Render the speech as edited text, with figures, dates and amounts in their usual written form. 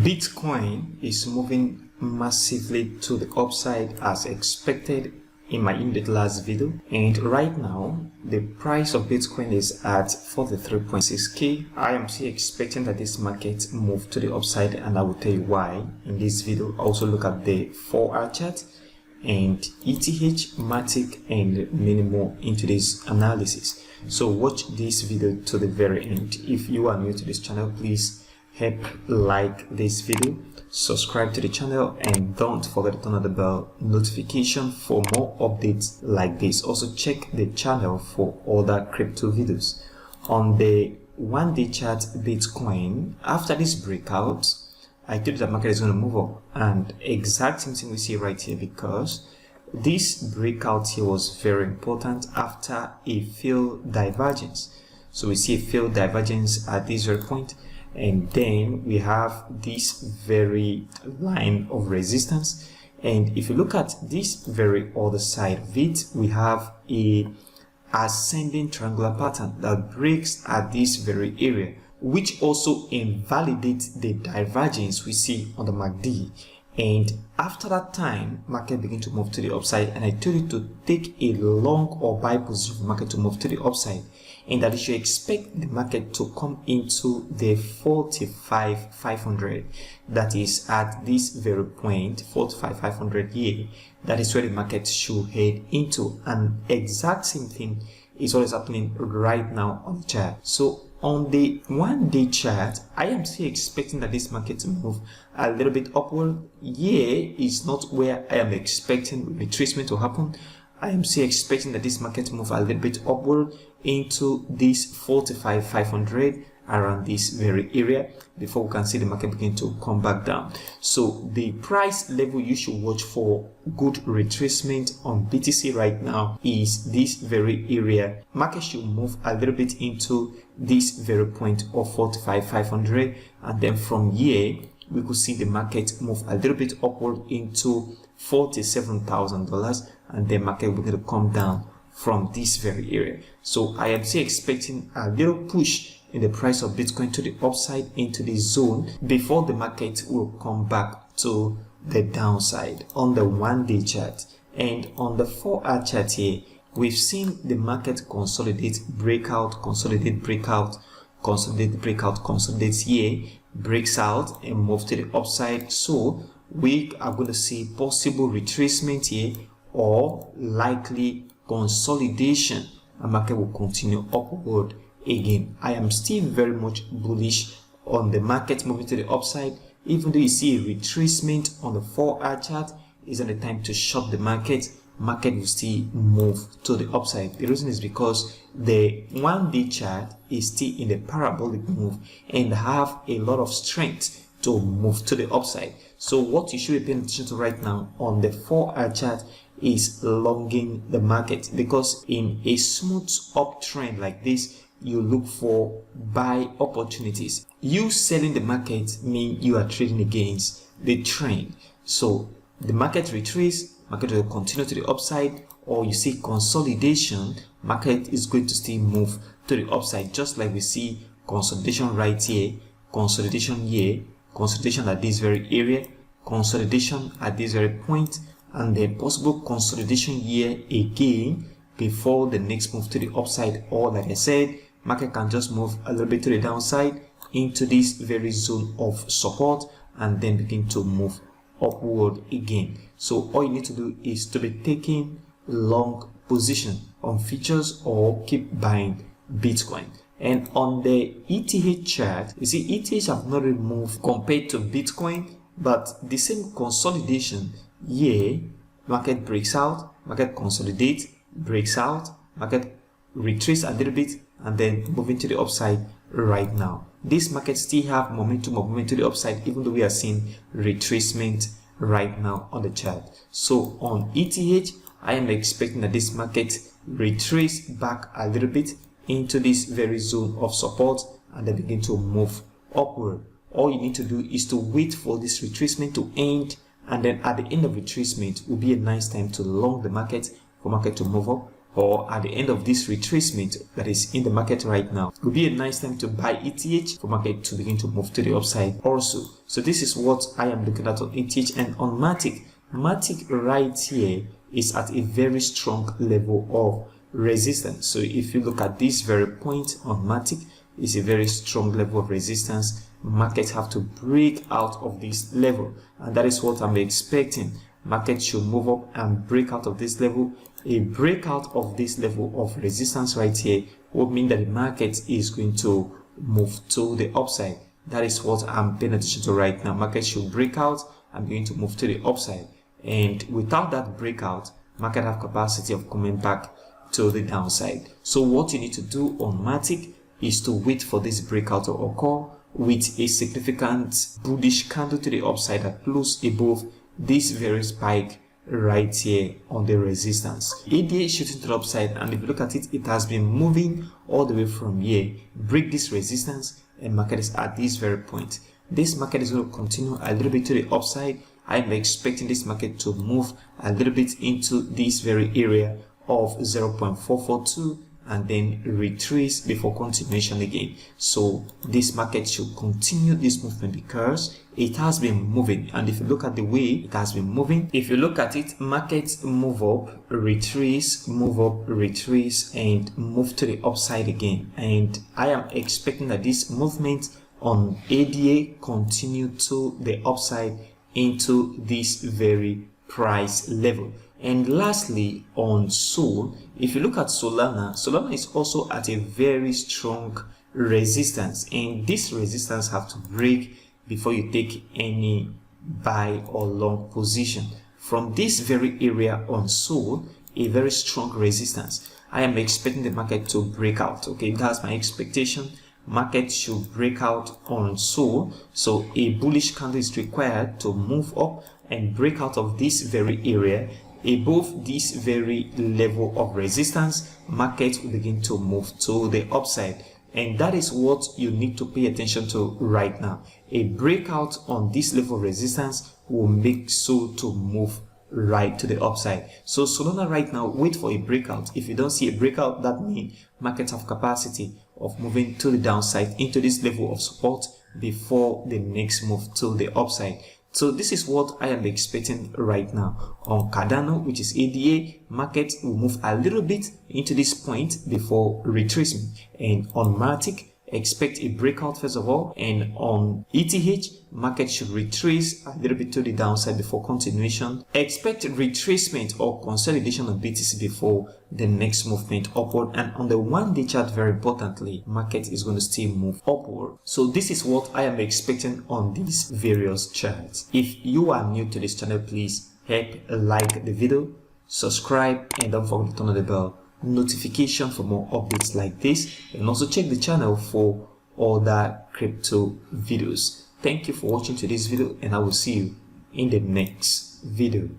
Bitcoin is moving massively to the upside as expected in my last video, and right now the price of Bitcoin is at 43.6k. I am still expecting that this market move to the upside, and I will tell you why in this video. Also look at the 4-hour chart and ETH, Matic, and many more into this analysis. So watch this video to the very end. If you are new to this channel, please help like this video, subscribe to the channel, and don't forget to turn on the bell notification for more updates like this. Also check the channel for other crypto videos. On the 1-day chart, Bitcoin, after this breakout, I told you that market is going to move up, and exact same thing we see right here, because this breakout here was very important after a failed divergence. So we see a failed divergence at this very point, and then we have this very line of resistance. And if you look at this very other side of it, we have a ascending triangular pattern that breaks at this very area, which also invalidates the divergence we see on the MACD. And after that time, market begin to move to the upside, and I told you to take a long or buy position for market to move to the upside, and that you should expect the market to come into the 45,500. that is at this very point, 45,500 here. That is where the market should head into, and exact same thing is what is happening right now on the chart. So on the 1-day chart, I am still expecting that this market to move a little bit upward. Here is not where I am expecting retracement to happen. I am still expecting that this market to move a little bit upward into this 45,500, around this very area, before we can see the market begin to come back down. So the price level you should watch for good retracement on BTC right now is this very area. Market should move a little bit into this very point of 45,500, and then from here we could see the market move a little bit upward into $47,000, and then market will begin to come down from this very area. So I am still expecting a little push in the price of Bitcoin to the upside into the zone before the market will come back to the downside on the 1-day chart. And on the 4-hour chart here, we've seen the market consolidate, breakout, consolidate, breakout, consolidate, breakout, consolidates here, breaks out, and move to the upside. So we are going to see possible retracement here, or likely consolidation, and market will continue upward again. I am still very much bullish on the market moving to the upside. Even though you see a retracement on the 4-hour chart, isn't the time to short the market. Market will still move to the upside. The reason is because the 1-day chart is still in the parabolic move and have a lot of strength to move to the upside. So what you should be paying attention to right now on the 4-hour chart is longing the market, because in a smooth uptrend like this, you look for buy opportunities. You selling the market mean you are trading against the trend. So the market retrace, market will continue to the upside, or you see consolidation, market is going to still move to the upside, just like we see consolidation right here, consolidation here, consolidation at this very area, consolidation at this very point, and then possible consolidation here again before the next move to the upside. Or like I said, market can just move a little bit to the downside into this very zone of support, and then begin to move upward again. So all you need to do is to be taking long position on futures or keep buying Bitcoin. And on the ETH chart, you see ETH have not really moved compared to Bitcoin, but the same consolidation here. Market breaks out, market consolidates, breaks out, market retrace a little bit, and then moving to the upside right now. This market still have momentum of moving to the upside, even though we are seeing retracement right now on the chart. So on ETH, I am expecting that this market retrace back a little bit into this very zone of support, and then begin to move upward. All you need to do is to wait for this retracement to end, and then at the end of retracement will be a nice time to long the market, for market to move up, or at the end of this retracement that is in the market right now, will be a nice time to buy ETH for market to begin to move to the upside also. So this is what I am looking at on ETH. And on Matic. Matic right here is at a very strong level of resistance. So if you look at this very point on Matic, it's a very strong level of resistance. Markets have to break out of this level, and that is what I'm expecting. Market should move up and break out of this level. A breakout of this level of resistance right here would mean that the market is going to move to the upside. That is what I'm paying attention to right now. Market should break out and begin to move to the upside, and without that breakout, market have capacity of coming back to the downside. So what you need to do on Matic is to wait for this breakout to occur with a significant bullish candle to the upside that close above this very spike right here on the resistance. ADA is shooting to the upside, and if you look at it, it has been moving all the way from here, break this resistance, and market is at this very point. This market is going to continue a little bit to the upside. I'm expecting this market to move a little bit into this very area of 0.442 and then retrace before continuation again. So this market should continue this movement because it has been moving, and if you look at the way it has been moving, if you look at it, markets move up, retrace, move up, retrace, and move to the upside again. And I am expecting that this movement on ADA continue to the upside into this very price level. And lastly, on Sol, if you look at Solana is also at a very strong resistance, and this resistance have to break before you take any buy or long position. From this very area on Sol, a very strong resistance, I am expecting the market to break out. Okay, that's my expectation. Market should break out on Sol, so a bullish candle is required to move up and break out of this very area. Above this very level of resistance, market will begin to move to the upside, and that is what you need to pay attention to right now. A breakout on this level of resistance will make Sol to move right to the upside. So Solana right now, wait for a breakout. If you don't see a breakout, that means markets have capacity of moving to the downside into this level of support before the next move to the upside. So this is what I am expecting right now. On Cardano, which is ADA, market will move a little bit into this point before retracement. And on Matic, expect a breakout first of all. And on ETH, market should retrace a little bit to the downside before continuation. Expect retracement or consolidation of BTC before the next movement upward. And on the 1-day chart, very importantly, market is going to still move upward. So this is what I am expecting on these various charts. If you are new to this channel, please help like the video, subscribe, and don't forget to turn on the bell notification for more updates like this, and also check the channel for other crypto videos. Thank you for watching today's video, and I will see you in the next video.